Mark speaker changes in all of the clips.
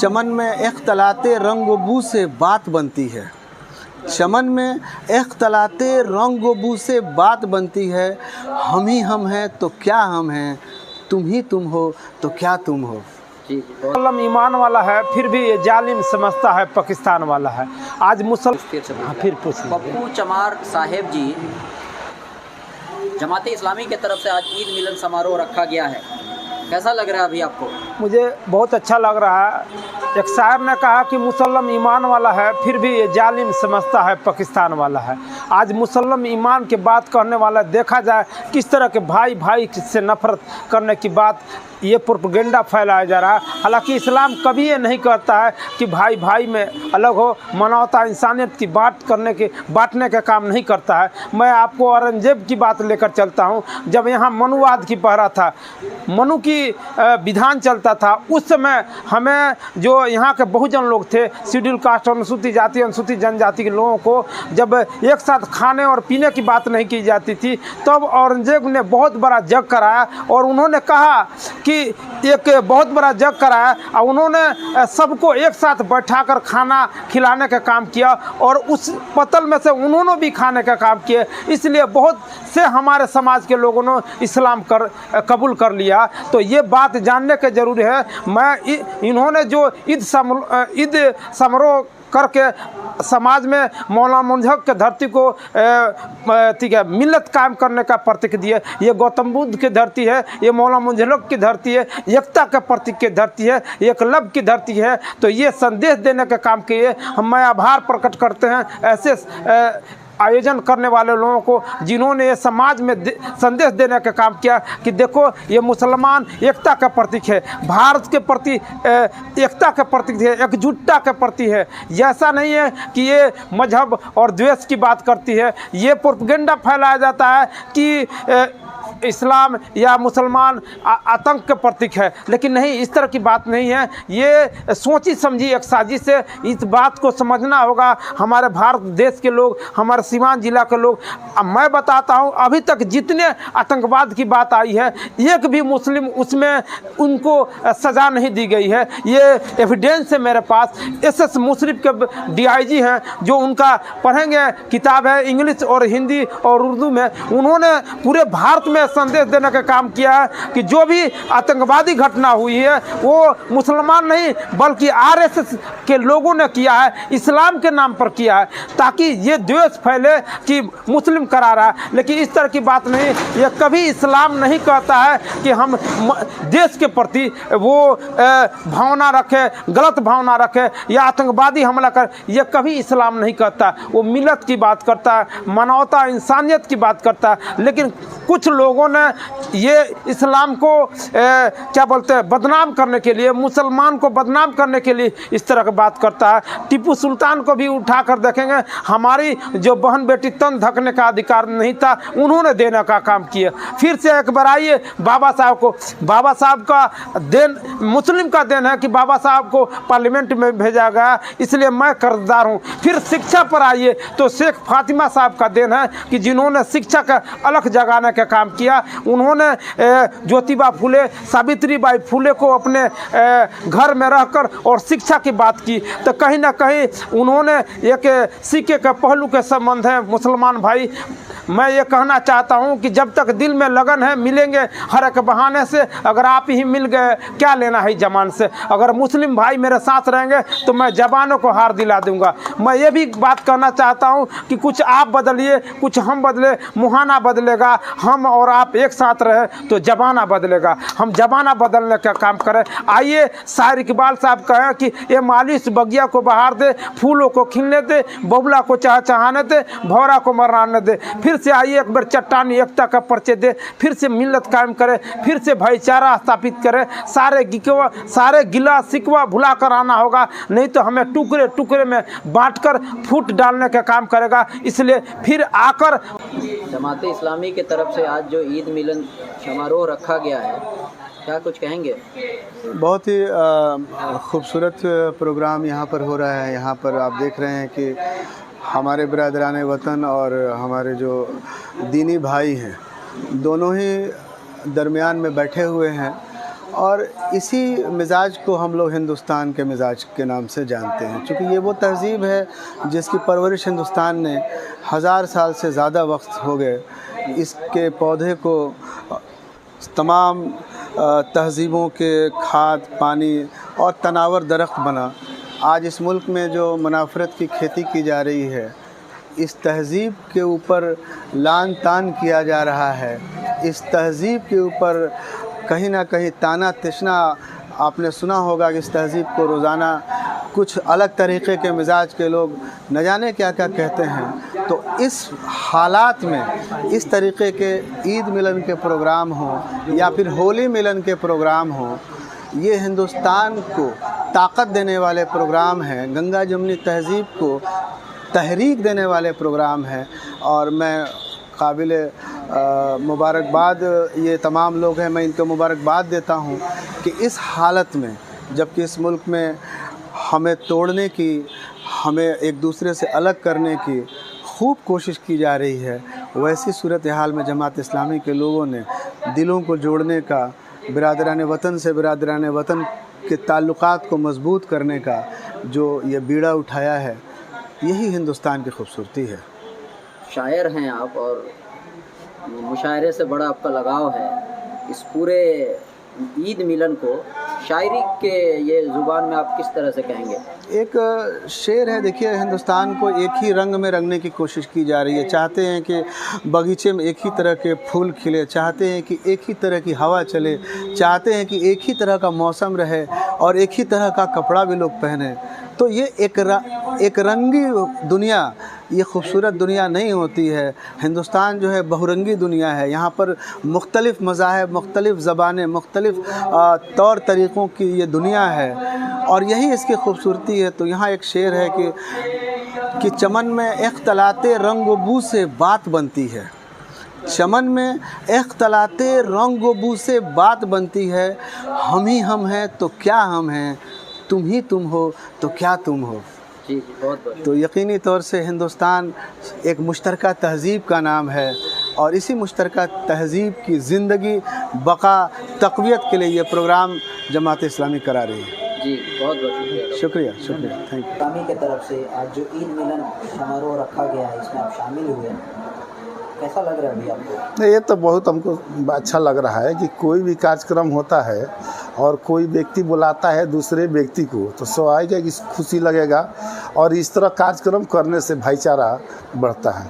Speaker 1: चमन में इख्तलाते रंग व बू से बात बनती है। चमन में इख्तलाते रंग व बू से बात बनती है। हम ही हम हैं तो क्या हम हैं, तुम ही तुम हो तो क्या तुम हो।
Speaker 2: मुसलमान ईमान वाला है, फिर भी ये जालिम समझता है पाकिस्तान वाला है। आज मुसलमान फिर
Speaker 3: पप्पू चमार साहेब जी, जमाते इस्लामी के तरफ से आज ईद मिलन समारोह रखा गया है, कैसा लग रहा है अभी आपको?
Speaker 2: मुझे बहुत अच्छा लग रहा है। एक शायर ने कहा कि मुसलमान ईमान वाला है, फिर भी ये जालिम समझता है पाकिस्तान वाला है। आज मुसलमान ईमान की बात करने वाला देखा जाए किस तरह के भाई भाई से नफरत करने की बात, ये प्रोपेगेंडा फैलाया जा रहा है। हालांकि इस्लाम कभी ये नहीं करता है कि भाई भाई में अलग हो, मानवता इंसानियत की बांटने का काम नहीं करता है। मैं आपको औरंगजेब की बात लेकर चलता हूँ। जब यहाँ मनुवाद की पहरा था, मनु की विधान चलता था, उस समय हमें जो यहाँ के बहुजन लोग थे, शेड्यूल कास्ट, अनुसूचित जाति, अनुसूचित जनजाति के लोगों को जब एक साथ खाने और पीने की बात नहीं की जाती थी, तब औरंगजेब ने बहुत बड़ा जग कराया और उन्होंने कहा कि एक बहुत बड़ा जग कराया और उन्होंने सबको एक साथ बैठाकर खाना खिलाने का काम किया और उस पतल में से उन्होंने भी खाने का काम किया। इसलिए बहुत से हमारे समाज के लोगों ने इस्लाम कबूल कर लिया। तो ये बात जानने की ज़रूरी है। इन्होंने जो ईद समारोह करके समाज में मौलाना मुंजहक के धरती को ठीक है मिल्लत कायम करने का प्रतीक दिए। ये गौतम बुद्ध की धरती है, ये मौलाना मुंजहक की धरती है, एकता के प्रतीक की धरती है, एकलव्य की धरती है। तो ये संदेश देने का काम किए। हम आभार प्रकट करते हैं ऐसे आयोजन करने वाले लोगों को जिन्होंने ये समाज में संदेश देने का काम किया कि देखो ये मुसलमान एकता का प्रतीक है, भारत के प्रति एकता का प्रतीक है, एकजुटता का प्रतीक है। ऐसा नहीं है कि ये मजहब और द्वेष की बात करती है। ये प्रोपेगेंडा फैलाया जाता है कि इस्लाम या मुसलमान आतंक के प्रतीक है, लेकिन नहीं, इस तरह की बात नहीं है। ये सोची समझी एक साजिश है। इस बात को समझना होगा हमारे भारत देश के लोग, हमारे सीवान जिला के लोग। मैं बताता हूँ, अभी तक जितने आतंकवाद की बात आई है, एक भी मुस्लिम उसमें उनको सज़ा नहीं दी गई है। ये एविडेंस है मेरे पास। SS मुशर्रफ के DIG हैं, जो उनका पढ़ेंगे किताब है इंग्लिश और हिंदी और उर्दू में, उन्होंने पूरे भारत में संदेश देने का काम किया है कि जो भी आतंकवादी घटना हुई है वो मुसलमान नहीं बल्कि RSS के लोगों ने किया है, इस्लाम के नाम पर किया है, ताकि ये द्वेष फैले कि मुस्लिम करा रहा है। लेकिन इस तरह की बात नहीं। ये कभी इस्लाम नहीं कहता है कि हम देश के प्रति वो भावना रखे, गलत भावना रखे या आतंकवादी हमला कर। ये कभी इस्लाम नहीं कहता। वो मिलत की बात करता है, मानवता इंसानियत की बात करता है। लेकिन कुछ लोगों ने ये इस्लाम को क्या बोलते हैं बदनाम करने के लिए, मुसलमान को बदनाम करने के लिए इस तरह की बात करता है। टीपू सुल्तान को भी उठा कर देखेंगे, हमारी जो बहन बेटी तन ढकने का अधिकार नहीं था, उन्होंने देने का काम किया। फिर से एक बार आइए बाबा साहब को, बाबा साहब का देन मुस्लिम का देन है कि बाबा साहब को पार्लियामेंट में भेजा गया, इसलिए मैं कर्जदार हूँ। फिर शिक्षा पर आइए तो शेख फातिमा साहब का देन है कि जिन्होंने शिक्षा का अलख जगाने का काम किया। उन्होंने ज्योतिबा फूले, सावित्रीबाई फूले को अपने घर में रहकर और शिक्षा की बात की। तो कहीं ना कहीं उन्होंने एक सिक्के का पहलू के संबंध है। मुसलमान भाई, मैं ये कहना चाहता हूँ कि जब तक दिल में लगन है मिलेंगे हर एक बहाने से। अगर आप ही मिल गए, क्या लेना है जबान से। अगर मुस्लिम भाई मेरे साथ रहेंगे तो मैं जबानों को हार दिला दूंगा। मैं ये भी बात कहना चाहता हूँ कि कुछ आप बदलिए, कुछ हम बदले, मुहाना बदलेगा। हम और आप एक साथ रहे तो जमाना बदलेगा। हम जमाना बदलने का काम करें। आइए शायर इकबाल साहब कहें कि ये माली इस बगिया को बहार दे, फूलों को खिलने दे, बबुला को चहचहाने दे, भौरा को मराने दे। फिर से आइए एक बार चट्टानी एकता का परिचय दे, फिर से मिल्लत कायम करे, फिर से भाईचारा स्थापित करे। सारे गिला शिकवा भुला कर आना होगा, नहीं तो हमें टुकड़े टुकड़े में बांटकर फूट डालने का काम करेगा। इसलिए फिर आकर
Speaker 3: जमाते इस्लामी की तरफ से आज जो ईद मिलन समारोह रखा गया है, क्या कुछ कहेंगे?
Speaker 1: बहुत ही खूबसूरत प्रोग्राम यहाँ पर हो रहा है। यहाँ पर आप देख रहे हैं कि हमारे बिरादरान वतन और हमारे जो दीनी भाई हैं, दोनों ही दरमियान में बैठे हुए हैं और इसी मिजाज को हम लोग हिंदुस्तान के मिजाज के नाम से जानते हैं, क्योंकि ये वो तहज़ीब है जिसकी परवरिश हिंदुस्तान ने 1000 साल से ज़्यादा वक्त हो गए। इसके पौधे को तमाम तहज़ीबों के खाद पानी और तनावर दरख्त बना। आज इस मुल्क में जो मुनाफरत की खेती की जा रही है, इस तहज़ीब के ऊपर लान तान किया जा रहा है, इस तहज़ीब के ऊपर कहीं ना कहीं ताना तिशना। आपने सुना होगा कि इस तहज़ीब को रोज़ाना कुछ अलग तरीक़े के मिजाज के लोग न जाने क्या क्या कहते हैं। तो इस हालात में इस तरीक़े के ईद मिलन के प्रोग्राम हों या फिर होली मिलन के प्रोग्राम हों, ये हिंदुस्तान को ताकत देने वाले प्रोग्राम हैं, गंगा जमुनी तहज़ीब को तहरीक देने वाले प्रोग्राम हैं। और मैं काबिल मुबारकबाद ये तमाम लोग हैं, मैं इनको मुबारकबाद देता हूँ कि इस हालत में, जबकि इस मुल्क में हमें तोड़ने की, हमें एक दूसरे से अलग करने की खूब कोशिश की जा रही है, वैसी सूरत हाल में जमात इस्लामी के लोगों ने दिलों को जोड़ने का, बिरादरान वतन से बिरादरान वतन के ताल्लुकात को मजबूत करने का जो ये बीड़ा उठाया है, यही हिंदुस्तान की खूबसूरती है।
Speaker 3: शायर हैं आप और मुशायरे से बड़ा आपका लगाव है। इस पूरे ईद मिलन को शायरी के ये ज़ुबान में आप किस तरह से कहेंगे?
Speaker 1: एक शेर है, देखिए हिंदुस्तान को एक ही रंग में रंगने की कोशिश की जा रही है। चाहते हैं कि बगीचे में एक ही तरह के फूल खिले, चाहते हैं कि एक ही तरह की हवा चले, चाहते हैं कि एक ही तरह का मौसम रहे और एक ही तरह का कपड़ा भी लोग पहने। तो ये एक रंगी दुनिया, ये खूबसूरत दुनिया नहीं होती है। हिंदुस्तान जो है बहुरंगी दुनिया है। यहाँ पर मुख्तलिफ़ मज़ाहिब, मुख्तलिफ़ ज़बानें, मुख्तलिफ़ तौर तरीक़ों की ये दुनिया है और यही इसकी खूबसूरती है। तो यहाँ एक शेर है कि चमन में इख्तलाते रंग व बू से बात बनती है, चमन में इख्तलाते रंग व बू से बात बनती है। हम ही हम हैं तो क्या हम हैं, तुम ही तुम हो तो क्या तुम हो।
Speaker 3: जी बहुत बहुत।
Speaker 1: तो यकीनी तौर से हिंदुस्तान एक मुश्तरका तहज़ीब का नाम है और इसी मुश्तरका तहज़ीब की ज़िंदगी बका तक़वियत के लिए ये प्रोग्राम जमात इस्लामी करा रही है।
Speaker 3: जी बहुत बहुत
Speaker 1: शुक्रिया, शुक्रिया, थैंक यू।
Speaker 3: इस्लामी की तरफ से आज जो ईद मिलन समारोह रखा गया है, इसमें आप शामिल हुए, कैसा लग रहा है अभी आपको?
Speaker 4: नहीं, ये तो बहुत हमको अच्छा लग रहा है कि कोई भी कार्यक्रम होता है और कोई व्यक्ति बुलाता है दूसरे व्यक्ति को, तो स्वाभाविक कि खुशी लगेगा और इस तरह कार्यक्रम करने से भाईचारा बढ़ता है,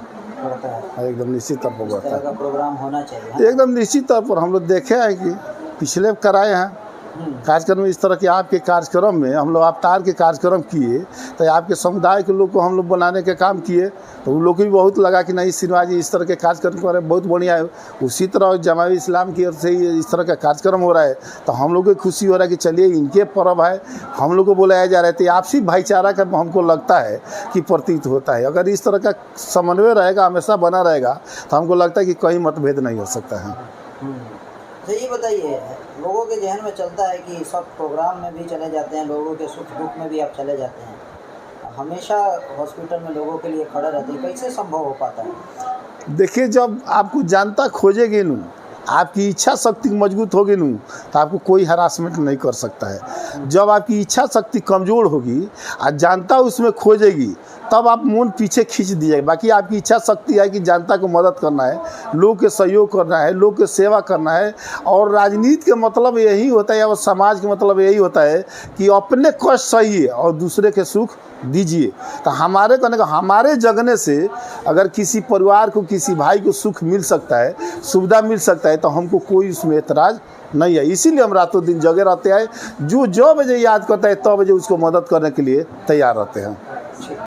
Speaker 4: एकदम निश्चित तौर पर बढ़ता है।
Speaker 3: प्रोग्राम होना चाहिए
Speaker 4: एकदम निश्चित तौर पर। हम लोग देखे हैं कि पिछले कराए हैं कार्यक्रम इस तरह के। आपके कार्यक्रम में हम लोग अवतार के कार्यक्रम किए तो आपके समुदाय के लोग को हम लोग बनाने के काम किए, तो उन लोग को भी बहुत लगा कि नहीं सिनेमा जी इस तरह के कार्यक्रम कर रहे हैं, बहुत बढ़िया है। उसी तरह जमात इस्लाम की ओर से इस तरह का कार्यक्रम हो रहा है तो हम लोग को खुशी हो रहा है कि चलिए इनके पर्व है, हम लोग को बुलाया जा रहा है। तो आपसी भाईचारा का हमको लगता है कि प्रतीत होता है। अगर इस तरह का समन्वय रहेगा, हमेशा बना रहेगा, तो हमको लगता है कि कोई मतभेद नहीं हो सकता है।
Speaker 5: तो ये बताइए, लोगों के जहन में चलता है कि सब प्रोग्राम में भी चले जाते हैं, लोगों के सुख दुख में भी आप चले जाते हैं, हमेशा हॉस्पिटल में लोगों के लिए खड़े रहते हैं, कैसे संभव हो पाता है?
Speaker 4: देखिए, जब आपको जनता खोजेगी नू, आपकी इच्छा शक्ति मजबूत होगी नू, तो आपको कोई हरासमेंट नहीं कर सकता है। जब आपकी इच्छा शक्ति कमज़ोर होगी और जनता उसमें खोजेगी, तब आप मन पीछे खींच दिए। बाकी आपकी इच्छा शक्ति है कि जनता को मदद करना है, लोग के सहयोग करना है, लोग के सेवा करना है। और राजनीति के मतलब यही होता है, और समाज के मतलब यही होता है कि अपने कष्ट सहिए और दूसरे के सुख दीजिए। तो हमारे कहने का, हमारे जगने से अगर किसी परिवार को, किसी भाई को सुख मिल सकता है, सुविधा मिल सकता है, तो हमको कोई उसमें एतराज़ नहीं है। इसीलिए हम रातों दिन जगे रहते हैं। जो बजे याद करता है 100 बजे उसको मदद करने के लिए तैयार रहते हैं।